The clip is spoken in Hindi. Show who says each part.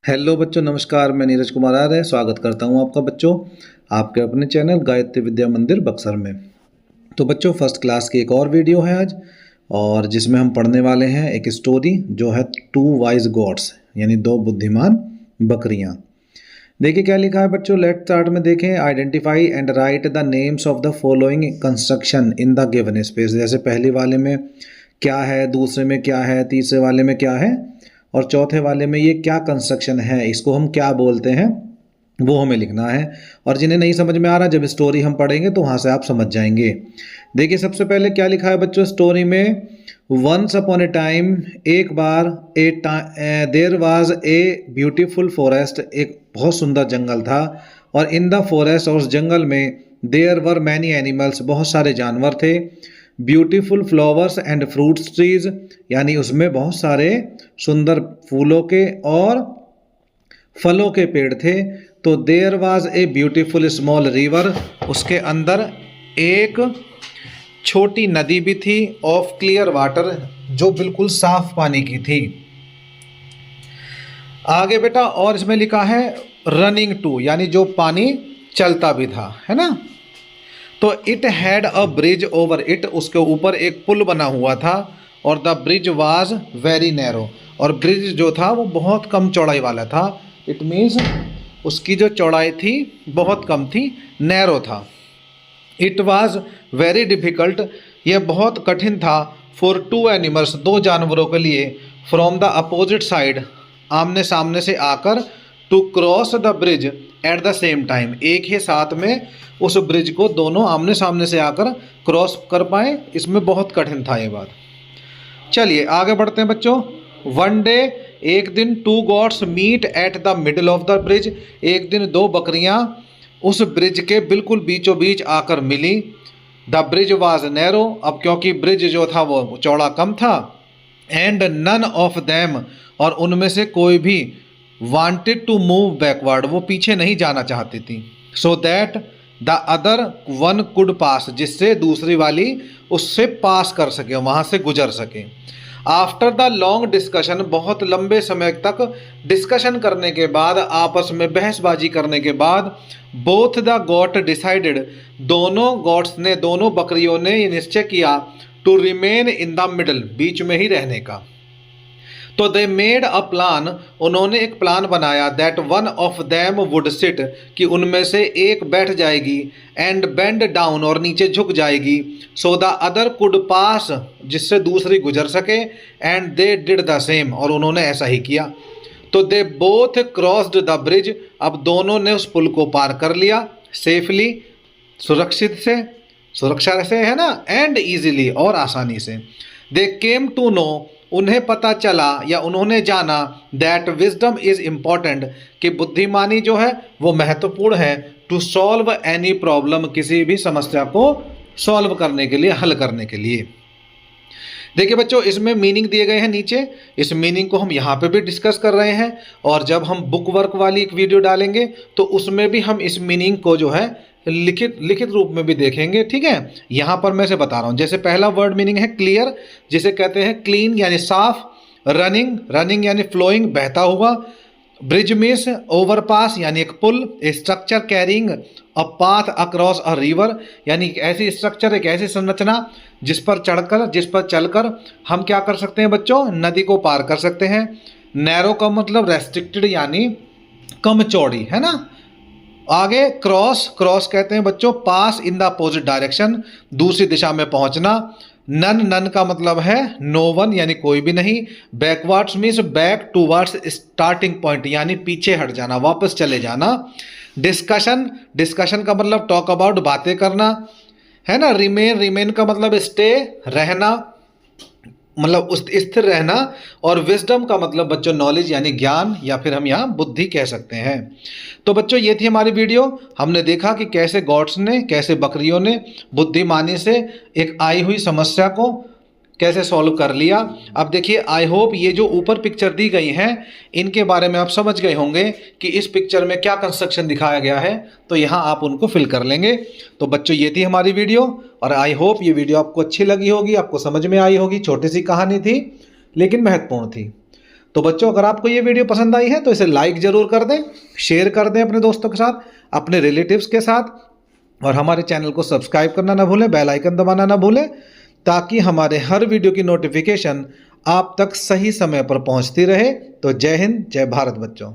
Speaker 1: हेलो बच्चों, नमस्कार। मैं नीरज कुमार आर्य स्वागत करता हूं आपका बच्चों आपके अपने चैनल गायत्री विद्या मंदिर बक्सर में। तो बच्चों, फर्स्ट क्लास की एक और वीडियो है आज, और जिसमें हम पढ़ने वाले हैं एक स्टोरी जो है टू वाइज गॉड्स, यानी दो बुद्धिमान बकरियां। देखिए क्या लिखा है बच्चों, लेट स्टार्ट में देखें। Identify and right the names of the following construction in the given space. जैसे पहले वाले में क्या है, दूसरे में क्या है, तीसरे वाले में क्या है और चौथे वाले में ये क्या कंस्ट्रक्शन है, इसको हम क्या बोलते हैं, वो हमें लिखना है। और जिन्हें नहीं समझ में आ रहा, जब स्टोरी हम पढ़ेंगे तो वहाँ से आप समझ जाएंगे। देखिए सबसे पहले क्या लिखा है बच्चों स्टोरी में, वंस अपॉन ए टाइम, एक बार, there was a beautiful forest, एक बहुत सुंदर जंगल था। और इन द फॉरेस्ट, और उस जंगल में, देयर वर मैनी एनिमल्स, बहुत सारे जानवर थे। Beautiful flowers and fruits trees, यानी उसमें बहुत सारे सुंदर फूलों के और फलों के पेड़ थे। तो there was a beautiful small river, उसके अंदर एक छोटी नदी भी थी, ऑफ क्लियर वाटर, जो बिल्कुल साफ पानी की थी। आगे बेटा और इसमें लिखा है रनिंग टू, यानी जो पानी चलता भी था, है ना। तो it had a bridge over it, उसके ऊपर एक पुल बना हुआ था। और the bridge was very narrow, और ब्रिज जो था वो बहुत कम चौड़ाई वाला था। इट मीन्स उसकी जो चौड़ाई थी बहुत कम थी, नैरो था। इट वाज वेरी डिफ़िकल्ट, यह बहुत कठिन था। फॉर टू एनिमल्स, दो जानवरों के लिए, फ्रॉम द अपोजिट साइड, आमने सामने से आकर, to cross the bridge at the same time, एक ही साथ में उस ब्रिज को दोनों आमने सामने से आकर क्रॉस कर पाए, इसमें बहुत कठिन था ये बात। चलिए आगे बढ़ते हैं बच्चों। वन डे, एक दिन, two gods meet at the middle of the bridge, एक दिन दो बकरियां उस ब्रिज के बिल्कुल बीचों बीच आकर मिली। द ब्रिज वाज नैरो, अब क्योंकि ब्रिज जो था वो चौड़ा कम था। एंड नन ऑफ देम, और उनमें से कोई भी, वांटेड टू मूव बैकवर्ड, वो पीछे नहीं जाना चाहती थी। So that the other one could pass, जिससे दूसरी वाली उससे पास कर सके, वहाँ से गुजर सके। आफ्टर द लॉन्ग डिस्कशन, बहुत लंबे समय तक डिस्कशन करने के बाद, आपस में बहसबाजी करने के बाद, बोथ द गॉट डिसाइडेड, दोनों गॉड्स ने, दोनों बकरियों ने ये निश्चय किया, to remain in the middle, बीच में ही रहने का। तो दे मेड अ प्लान, उन्होंने एक प्लान बनाया, that one of them would sit, कि उनमें से एक बैठ जाएगी, एंड बेंड डाउन, और नीचे झुक जाएगी, so the other could pass, जिससे दूसरी गुजर सके, and they did the same, और उन्होंने ऐसा ही किया। तो they both crossed the bridge, अब दोनों ने उस पुल को पार कर लिया, सेफली, सुरक्षित से, सुरक्षा से, है ना, एंड ईजिली, और आसानी से। दे केम टू नो, उन्हें पता चला या उन्होंने जाना, दैट विजडम इज इम्पॉर्टेंट, कि बुद्धिमानी जो है वो महत्वपूर्ण है, टू सॉल्व एनी प्रॉब्लम, किसी भी समस्या को सॉल्व करने के लिए, हल करने के लिए। देखिए बच्चों, इसमें मीनिंग दिए गए हैं नीचे, इस मीनिंग को हम यहाँ पे भी डिस्कस कर रहे हैं, और जब हम बुक वर्क वाली एक वीडियो डालेंगे तो उसमें भी हम इस मीनिंग को जो है लिखित रूप में भी देखेंगे, ठीक है। यहाँ पर मैं से बता रहा हूँ। जैसे पहला वर्ड मीनिंग है क्लियर, जिसे कहते हैं क्लीन यानी साफ। रनिंग, रनिंग यानी फ्लोइंग, बहता हुआ। ब्रिज मीन्स ओवरपास यानी एक पुल। A structure carrying a path across a river, यानी एक ऐसी स्ट्रक्चर, एक ऐसी संरचना जिस पर चलकर हम क्या कर सकते हैं बच्चों, नदी को पार कर सकते हैं। नैरो का मतलब रेस्ट्रिक्टेड, यानी कम चौड़ी, है ना। आगे क्रॉस, क्रॉस कहते हैं बच्चों पास इन द अपोजिट डायरेक्शन, दूसरी दिशा में पहुंचना। नन, नन का मतलब है नो वन, यानी कोई भी नहीं। Backwards means back towards starting point, यानी पीछे हट जाना, वापस चले जाना। डिस्कशन, डिस्कशन का मतलब टॉक अबाउट, बातें करना, है ना। रिमेन, रिमेन का मतलब स्टे, रहना, मतलब उस स्थिर रहना। और विजडम का मतलब बच्चों नॉलेज यानी ज्ञान, या फिर हम यहाँ बुद्धि कह सकते हैं। तो बच्चों ये थी हमारी वीडियो। हमने देखा कि कैसे गॉड्स ने, कैसे बकरियों ने बुद्धिमानी से एक आई हुई समस्या को कैसे सॉल्व कर लिया। अब देखिए, आई होप ये जो ऊपर पिक्चर दी गई हैं इनके बारे में आप समझ गए होंगे कि इस पिक्चर में क्या कंस्ट्रक्शन दिखाया गया है, तो यहाँ आप उनको फिल कर लेंगे। तो बच्चों ये थी हमारी वीडियो, और आई होप ये वीडियो आपको अच्छी लगी होगी, आपको समझ में आई होगी। छोटी सी कहानी थी लेकिन महत्वपूर्ण थी। तो बच्चों, अगर आपको ये वीडियो पसंद आई है तो इसे लाइक ज़रूर कर दें, शेयर कर दें अपने दोस्तों के साथ, अपने रिलेटिव्स के साथ, और हमारे चैनल को सब्सक्राइब करना ना भूलें, बेल आइकन दबाना ना भूलें, ताकि हमारे हर वीडियो की नोटिफिकेशन आप तक सही समय पर पहुंचती रहे। तो जय हिंद, जय भारत बच्चों।